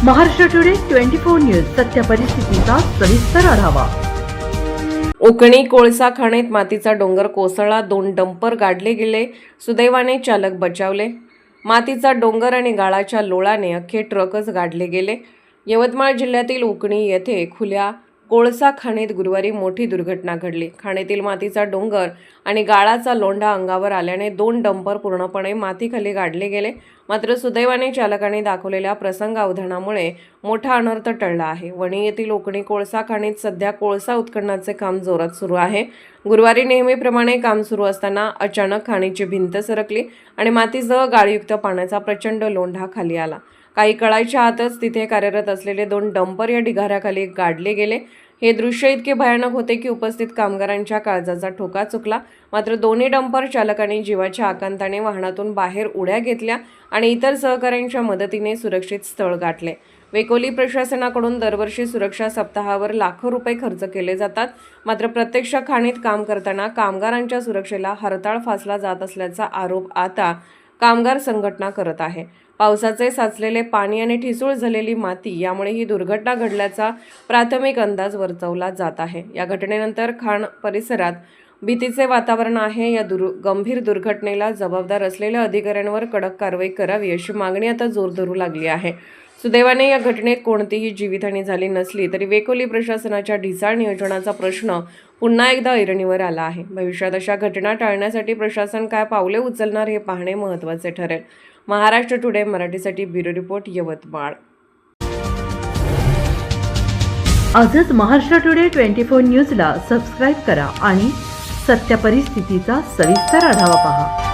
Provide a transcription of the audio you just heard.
Maharashtra today 24 news सत्य परिस्थितीचा सविस्तर आढावा। उकणी कोळसा खाणीत मातीचा डोंगर कोसळला, 2 डंपर गाडले गेले, सुदैवाने चालक बचावले। मातीचा डोंगर आणि गाळाच्या लोळाने अख्खे ट्रकच गाडले गेले। यवतमाळ जिल्ह्यातील उकणी येथे खुल्या कोळसा खाणीत गुरुवारी मोठी दुर्घटना घडली। खाणीतील मातीचा डोंगर आणि गाळाचा लोंढा अंगावर आल्याने 2 डंपर पूर्णपणे मातीखाली गाडले गेले। मात्र सुदैवाने चालकाने दाखवलेल्या प्रसंगावधानामुळे मोठा अनर्थ टळला आहे। वणी येथील उकणी कोळसा खाणीत सध्या कोळसा उत्खननाचे काम जोरात सुरू आहे। गुरुवारी नेहमीप्रमाणे काम सुरू असताना अचानक खाणीची भिंत सरकली आणि मातीसह गाळयुक्त पाण्याचा प्रचंड लोंढा खाली आला। काही कळाच्या आतच तिथे कार्यरत असलेले 2 डंपर या ढिगाऱ्याखाली गाडले गेले। हे दृश्य इतके भयानक होते की उपस्थित कामगारांच्या काळजाचा ठोका चुकला। मात्र दोन्ही डंपर चालकांनी जीवाच्या आकांताने वाहनातून बाहेर उड्या घेतल्या आणि इतर सहकाऱ्यांच्या मदतीने सुरक्षित स्थळ गाठले। वेकोली प्रशासनाकडून दरवर्षी सुरक्षा सप्ताहावर लाखो रुपये खर्च केले जातात। मात्र प्रत्यक्ष खाणीत काम करताना कामगारांच्या सुरक्षेला हरताळ फासला जात असल्याचा आरोप आता कामगार संघटना करत आहे। पावसाचे साचलेले पाणी आणि ठिसूळ झालेली माती यामुळे ही दुर्घटना घडल्याचा प्राथमिक अंदाज वर्तवला जात आहे। या घटनेनंतर खाण परिसरात भीतीचे वातावरण आहे। या गंभीर दुर्घटनेला जबाबदार असलेल्या अधिकाऱ्यांवर कडक कारवाई करावी अशी मागणी आता जोर धरू लागली आहे। सुदैवाने या घटनेत कोणतीही जीवितहानी झाली नसली तरी वेकोली प्रशासनाच्या ढिसाळ नियोजनाचा प्रश्न पुन्हा एकदा ऐरणीवर आला आहे। भविष्यात अशा घटना टाळण्यासाठी प्रशासन काय पावले उचलणार हे पाहणे महत्त्वाचे ठरेल। महाराष्ट्र टुडे मराठीसाठी ब्युरो रिपोर्ट, यवतमाळ। आजच महाराष्ट्र टुडे 24 न्यूजला सबस्क्राइब करा आणि सत्य परिस्थितीचा सविस्तर आढावा पहा।